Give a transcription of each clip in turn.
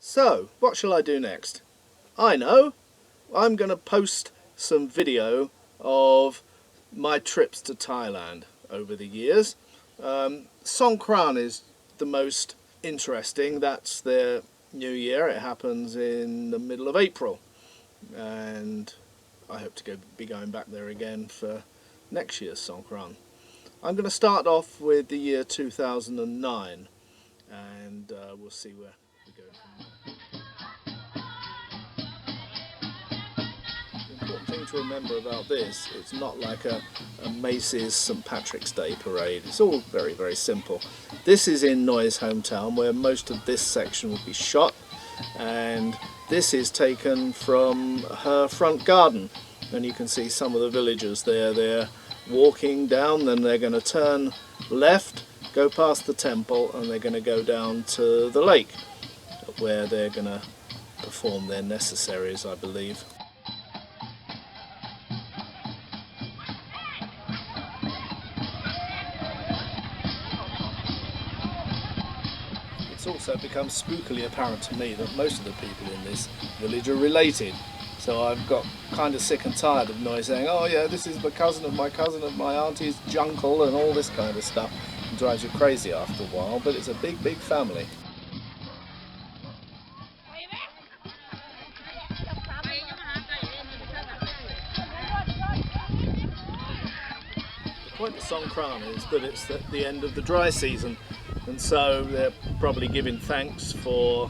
So, what shall I do next? I know! I'm going to post some video of my trips to Thailand over the years. Songkran is the most interesting. That's their new year. It happens in the middle of April. And I hope to be going back there again for next year's Songkran. I'm going to start off with the year 2009 and we'll see where we go from there. The important thing to remember about this, it's not like a Macy's St Patrick's Day parade. It's all very, very simple. This is in Noi's hometown where most of this section will be shot, and this is taken from her front garden, and you can see some of the villagers there. They're walking down, then they're going to turn left, go past the temple, and they're going to go down to the lake where they're going to perform their necessaries, I believe. It's also become spookily apparent to me that most of the people in this village are related. So I've got kind of sick and tired of Noi saying, oh yeah, this is my cousin of my auntie's jungle and all this kind of stuff. It drives you crazy after a while, but it's a big, big family. The point of Songkran is that it's at the end of the dry season, and so they're probably giving thanks for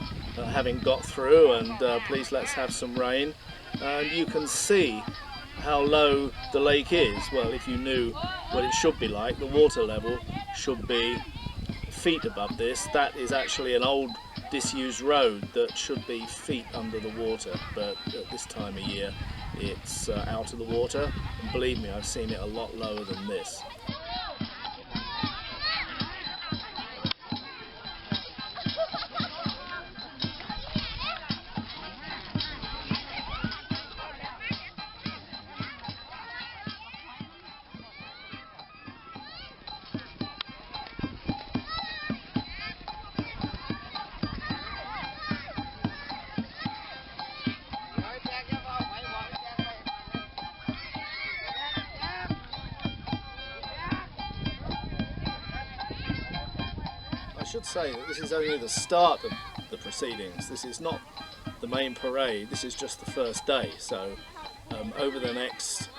having got through, and please let's have some rain. And you can see how low the lake is. Well, if you knew what it should be like, the water level should be feet above this. That is actually an old disused road that should be feet under the water, but at this time of year it's out of the water, and believe me, I've seen it a lot lower than this. I should say that this is only the start of the proceedings. This is not the main parade, this is just the first day. So over the next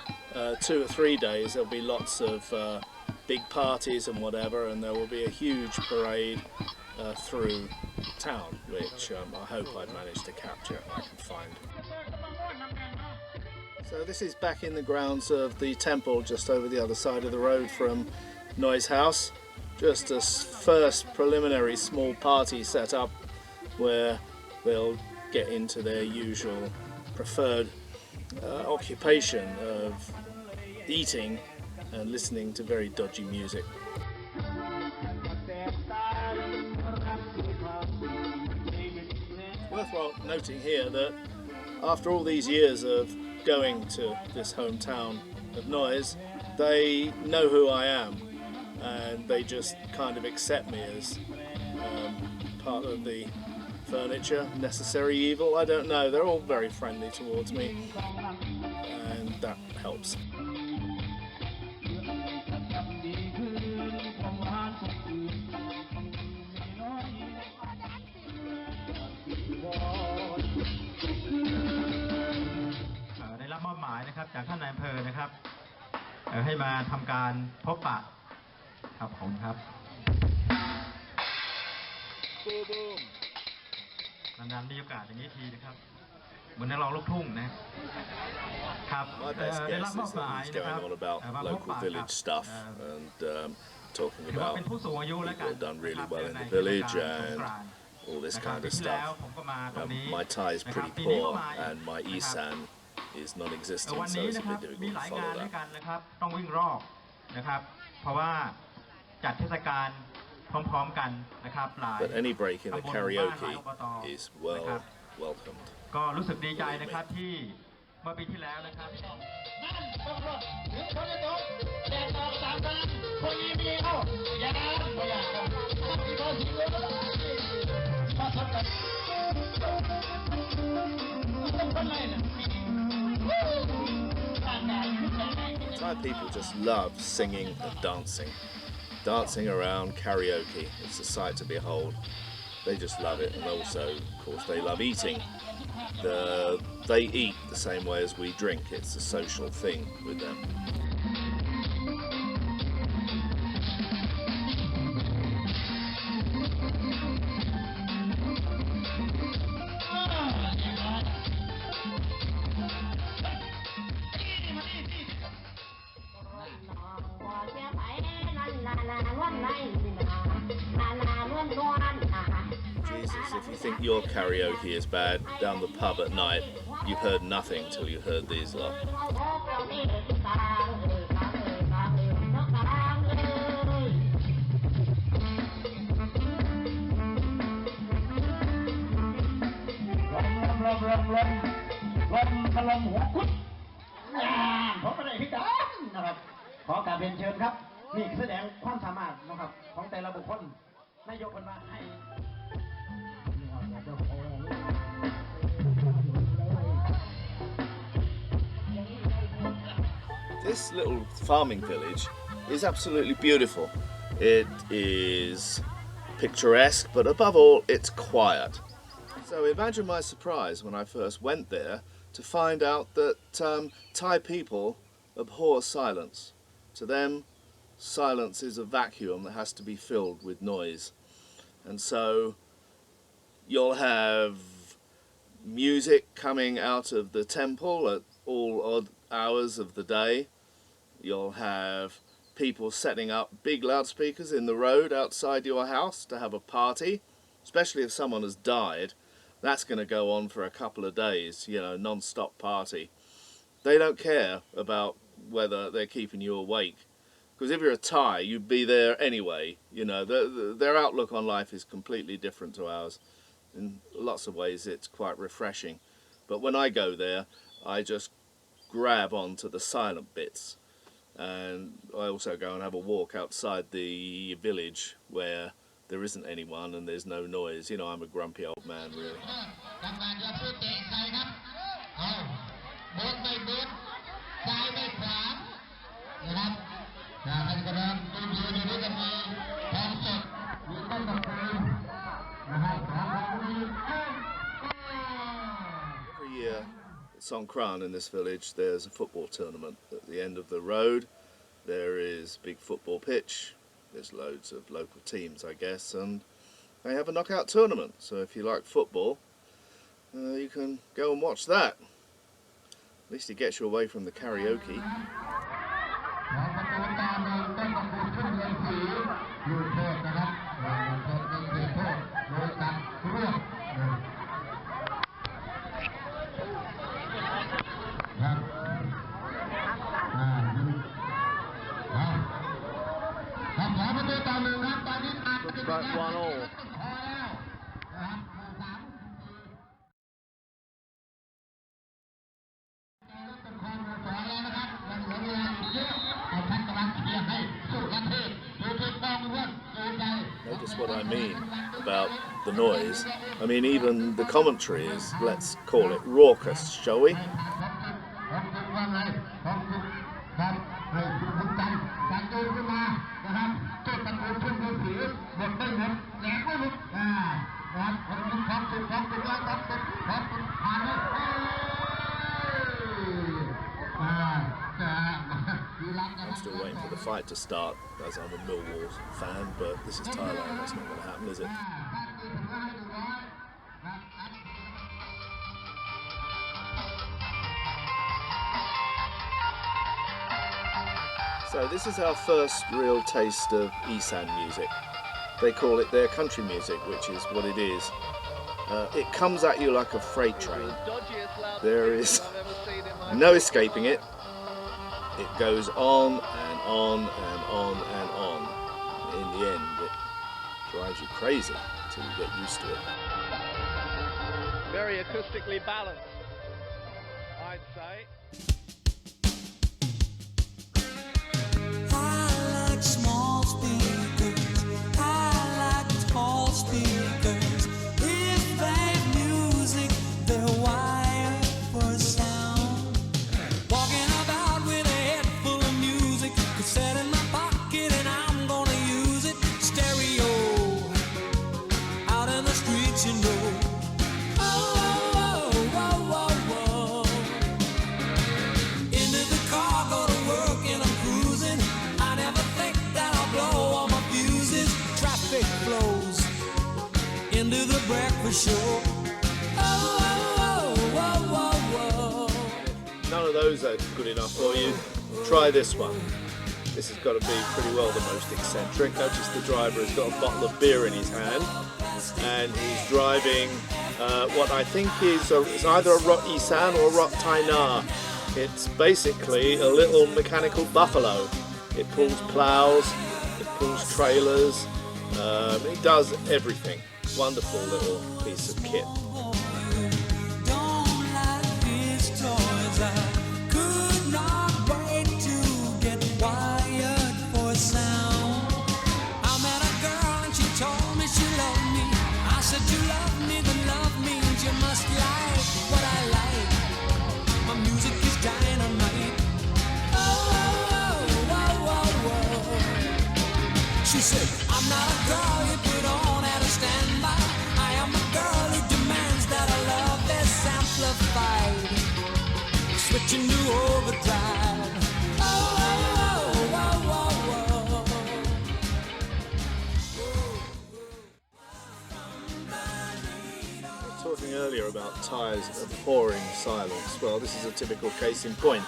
2 or 3 days there'll be lots of big parties and whatever, and there will be a huge parade through town, which I hope I've managed to capture and I can find. So this is back in the grounds of the temple just over the other side of the road from Noi's house. Just a first preliminary small party set up where they'll get into their usual preferred occupation of eating and listening to very dodgy music. Worthwhile noting here that after all these years of going to this hometown of Noi's, they know who I am. And they just kind of accept me as part of the furniture, necessary evil, I don't know. They're all very friendly towards me, and that helps.ได้รับมอบหมายนะครับจากท่านนายอำเภอนะครับให้มาทำการพบปะครับผมครับนานๆมีโอกาสอย่างนี้ทีนะครับเหมือนนักร้องลูกทุ่งนะครับได้รับมอบหมายนะครับมาพบปะกับถือว่าเป็นผู้สูงอายุและกันในเทศกาลสงกรานต์ all this kind of stuff. My Thai is pretty poor and my Isan is non-existent, so it's a bit difficult to follow that. ต้องวิ่งรอบนะครับเพราะว่าจัดเทศกาลพร้อมๆกันนะครับหลาย But any break in the karaoke is well welcomed. ก็รู้สึกดีใจนะครับที่เมื่อปีที่แล้วนะครับ Thank you. Thai people just love singing and dancing. Dancing around karaoke. It's a sight to behold. They just love it, and also, of course, they love eating. They eat the same way as we drink. It's a social thing with them. Jesus, if you think your karaoke is bad down the pub at night, you've heard nothing till you heard these lot. This little farming village is absolutely beautiful. It is picturesque, but above all, it's quiet. So imagine my surprise when I first went there to find out that Thai people abhor silence. To them, silence is a vacuum that has to be filled with noise. And so you'll have music coming out of the temple at all odd hours of the day. You'll have people setting up big loudspeakers in the road outside your house to have a party, especially if someone has died. That's going to go on for a couple of days, you know, non-stop party. They don't care about whether they're keeping you awake, because if you're a Thai, you'd be there anyway. You know, their outlook on life is completely different to ours. In lots of ways, it's quite refreshing. But when I go there, I just grab onto the silent bits. And I also go and have a walk outside the village where there isn't anyone and there's no noise. You know, I'm a grumpy old man, really. Every year at Songkran in this village, there's a football tournament at the end of the road. There is a big football pitch. There's loads of local teams, I guess, and they have a knockout tournament. So if you like football, you can go and watch that. At least it gets you away from the karaoke. Looks like 1-1. Notice what I mean about the noise. I mean, even the commentary is, let's call it raucous, shall we? I'm still waiting for the fight to start, as I'm a Millwall fan, but this is Thailand, that's not going to happen, is it? So this is our first real taste of Isan music. They call it their country music, which is what it is. It comes at you like a freight train. There is no escaping it. It goes on and on and on and on. In the end, it drives you crazy until you get used to it. Very acoustically balanced, I'd say. I like small speakers. I like tall speakers. If they music, they're wired for sound. Walking about with a head full of music. for sure. None of those are good enough for you. Try this one. This has got to be pretty well the most eccentric. Notice the driver has got a bottle of beer in his hand and he's driving what I think is it's either a Rot Isan or a Rot Tainar. It's basically a little mechanical buffalo. It pulls plows, it pulls trailers, it does everything. Wonderful little piece of kit. She said, I'm not a girl you put on at a standby. I am a girl who demands that our love is amplified. Switching to overdrive. Talking earlier about Thai's abhorring silence. Well, this is a typical case in point.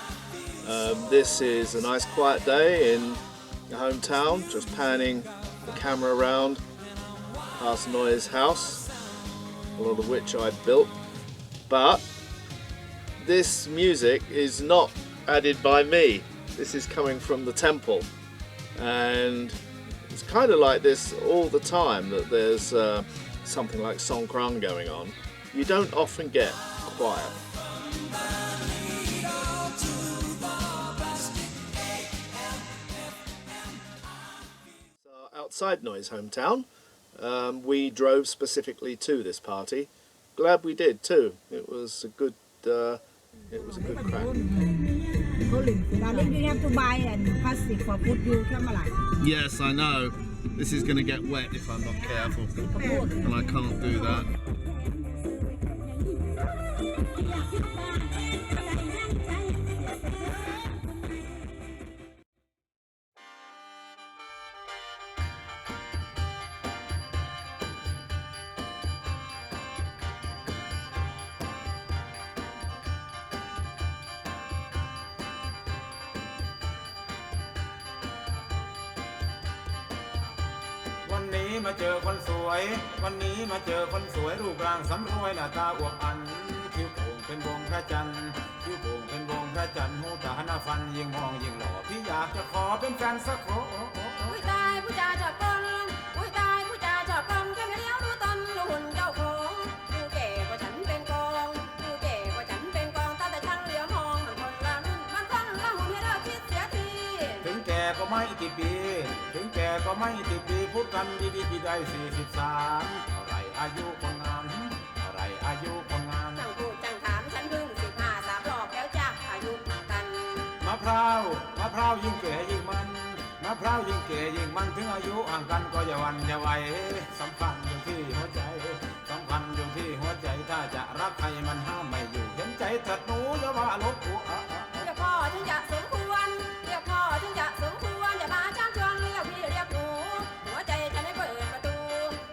This is a nice quiet day in the hometown, just panning the camera around past Noy's house, a lot of which I built. But this music is not added by me. This is coming from the temple, and it's kind of like this all the time, that there's something like Songkran going on. You don't often get quiet. So outside Noy's hometown, we drove specifically to this party. Glad we did too. It was a good crack. Darling, you have to buy plastic for put you camera. Yes, I know. This is going to get wet if I'm not careful, and I can't do that.วันนี้มาเจอคนสวยวันนี้มาเจอคนสวยรูปร่างสำรวยหน้าตาอวบอันคิ้วโป่งเป็นวงพระจันทร์คิ้วโป่งเป็นวงพระจันทร์หูตาหน้าฟันยิ่งมองยิ่งหล่อพี่อยากจะขอเป็นแฟนสักคน อุ้ยตายผู้จ่าจับกองอุ้ยตายผู้จ่าจับกองแค่ไม่เลี้ยวดูตนดูหุ่นเจ้าของดูแก่กว่าฉันเป็นกองดูแก่กว่าฉันเป็นกองตั้งแต่ฉันเลี้ยวมองมันคนละรุ่นมันคนละหุ่นให้เราคิดเสียทีถึงแก่ก็ไม่กี่ปีถึงแก่ก็ไม่กี่ปีพูดกันดีๆได้43เท่าไรอายุคนงานเท่าไรอายุคนงานจังพูดจังถามฉันเพิ่ง15 3 รอบแล้วจ้ะอายุเหมือนกันมะพร้าวยิ่งแก่ยิ่งมันมะพร้าวยิ่งแก่ยิ่งมันถึงอายุห่างกันก็อย่าหวั่นอย่าไหวสำคัญอยู่ที่หัวใจสำคัญอยู่ที่หัวใจถ้าจะรักใครมันห้ามไม่อยู่เห็นใจเถิดหนูอย่าว่าลบหัวเรียกพ่อถึงจะสมควรเรียกพ่อถึงจะสมควรอย่ามาจ้างชวนเรียกพี่เรียกหนูหัวใจฉันไม่เปิดประตู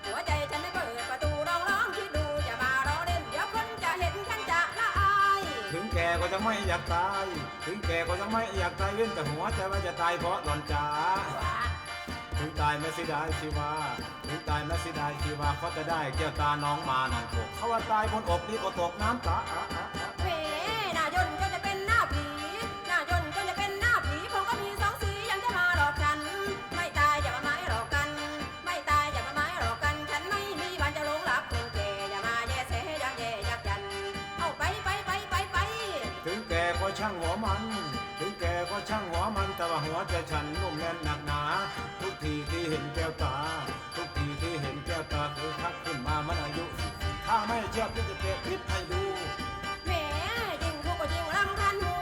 หัวใจฉันไม่เปิดประตูร้องคิดดูอย่ามาล้อเล่นเดี๋ยวคนจะเห็นฉันจะละอายถึงแก่ก็จะไม่อยากตายถึงแก่ก็จะไม่อยากตายเว้นแต่หัวใจว่าจะตายเพราะหล่อนจ๋าถึงตายไม่เสียดายชีวาถึงตายไม่เสียดายชีวาเขาจะได้แก้วตาน้องมาน้องตกเขาว่าตายบนอกนี่ก็ตกน้ำตาเพ่หน้ายนต์ก็จะเป็นหน้าผีหน้ายนต์ก็จะเป็นหน้าผีผมก็มี2 สียังจะมาหลอกฉันไม่ตายอย่ามาไม้หลอกกันไม่ตายอย่ามาไม้หลอกกันฉันไม่มีวันจะหลงรักคนแก่อย่ามาแย่เสยักแย่ยักยันเอาไปถึงแก่ก็ช่างหัวมันถึงแก่ก็ช่างหัวมันแต่ว่าหัวใจฉันนุ่มแน่นหนักหนาทุกทีที่เห็นแก้วตาทุกทีที่เห็นแก้วตาคือทักขึ้นมามันอายุถ้าไม่เชื่อพี่จะเตะพิษให้ดูแหมยิ่งพูดก็ยิ่งรำคาญหู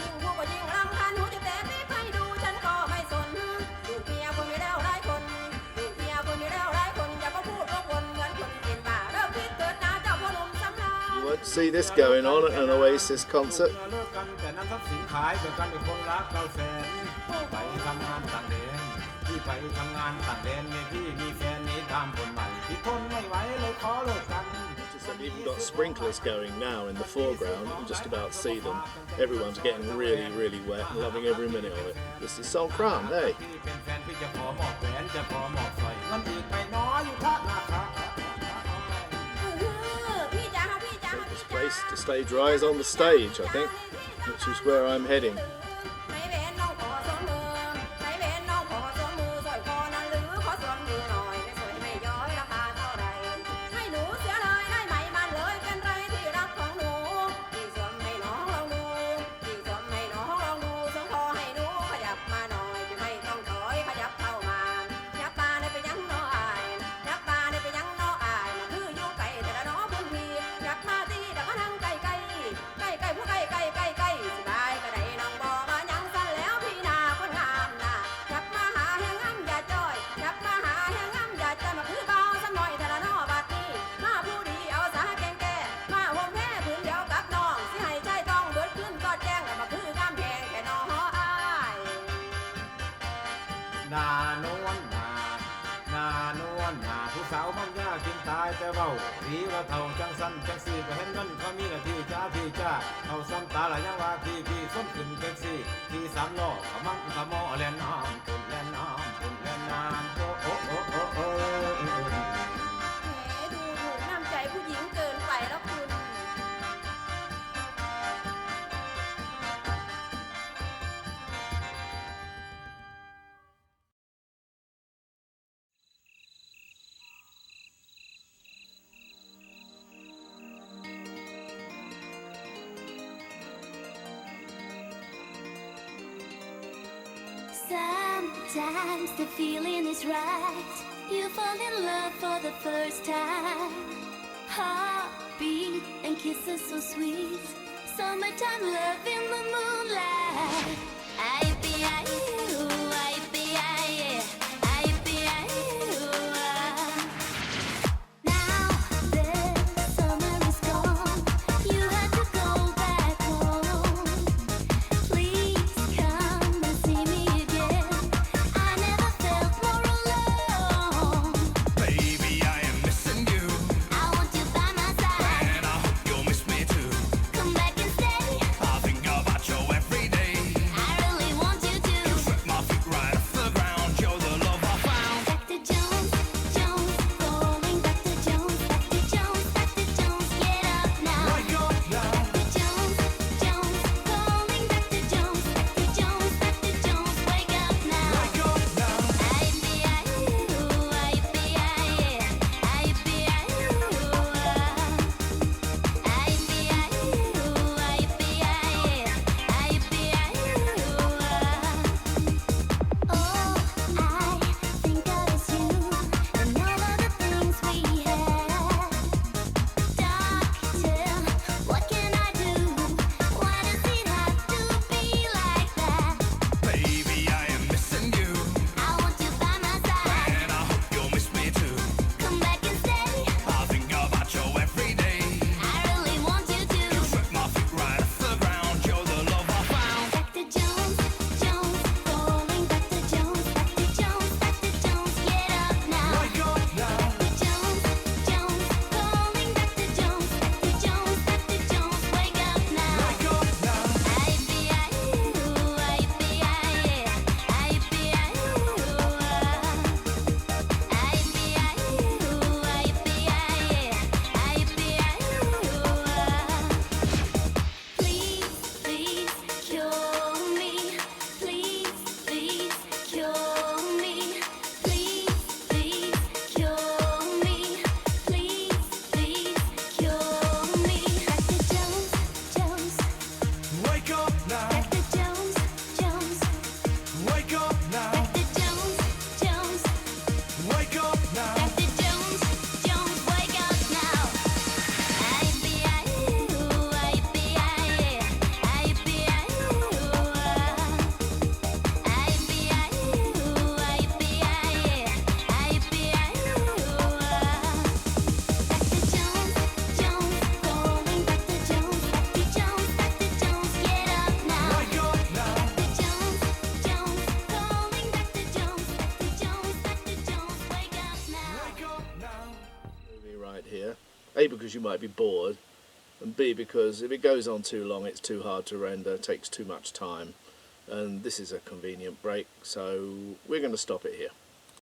ยิ่งพูดก็ยิ่งรำคาญหูจะเตะพิษให้ดูฉันก็ไม่สนลูกเมียคนมีแล้วหลายคนลูกเมียคนมีแล้วหลายคนอย่ามาพูดรบกวนเหมือนคนเป็นบ้าเลิกพิษเถิดนะเจ้าพ่อหนุ่มสำราญ You won't see this going on at an Oasis concert. แต่นั้นทรัพย์สินขายเดียวกันเป็นคนรักเราแสนไปทำงานต่างแดนที่ไปทำงานต่างแดนมีพี่มีแฟนนี้ตามคนใหม่ที่ทนไม่ไหวเลยขอเลิกกัน They've even got sprinklers going now in the foreground. You can just about see them. Everyone's getting really, really wet and loving every minute of it. This is Songkran, hey. เป็นแฟนพี่จะขอหมอบแหวนจะขอหมอบใส่เงินอีกไม่น้อยอยู่ท่านาคา พี่จ๋าพี่จ๋าพี่ This จ๋า place to stay dry is on the stage, I think, which is where I'm heading. ไม่เว้นน้องขอสวมมือไม่เว้นน้องขอสวมมือสวยคอนั้นหรือขอสวมมือหน่อยไม่สวยไม่ย้อยราคาเท่าไรให้หนูเสียเลยได้ไหมมันเลยเป็นไรที่รักของหนูที่สวมให้น้องลองดูที่สวมให้น้องลองดูสวมคอให้หนูขยับมาหน่อยไม่ต้องถอยขยับเข้ามายับมาได้ไปยังน้ออายยับมาได้ไปยังน้ออายมันคืออยู่ไกลแต่ละน้อพุ่นพี่ยับมาที่ดักมาทางไกลไกลไกลไกลผู้ไกลไกลไกลไกลสบายก็ได้น้องบอกมายังสั่นแล้วพี่นาคนงามน่ะยับมาหาแห่งงามอย่าจ้อยยับมาหาแห่งงามอย่าจ้อยมาคือเบาสักหน่อยแต่ละน้อบัดนี้มาผู้ดีเอาสาแกงแก่มาห่มแพ้ผืนเดียวกับน้องสิให้ใจต้องเบิดขึ้นก็แจ้งแล้วมาคือกำแพงแค่น้องหออาย นานวลนานวลนาผู้สาวมันยากกินตายแต่เว้าดีว่าเท่าจังสั้นจังสีก็เห็นเงินเขามีหน้าที่จ้าพี่จ้าเขาซ้ำตาละยังว่าพี่ส้มขึ้นแท็กซี่ที่สามล้อขมังขมอแล่นน้ำปุ่นแล่นน้ำปุ่นแล่นน้ำโอ้ แหมดูถูกน้ำใจผู้หญิงเกินไปแล้วคุณ Sometimes the feeling is right. You fall in love for the first time. Heartbeat and kisses so sweet. Summertime love in the moonlight. I be I you, I be I, I be I you. Now the summer is gone. You have to go back home. Please come and see me again. I never felt more alone. Baby, I am missing you, I want you by my side. and I hope you'll miss me too. Come back and stay. I think about you every day. I really want you to. A, because you might be bored, and B, because if it goes on too long it's too hard to render, it takes too much time, and this is a convenient break, so we're going to stop it here.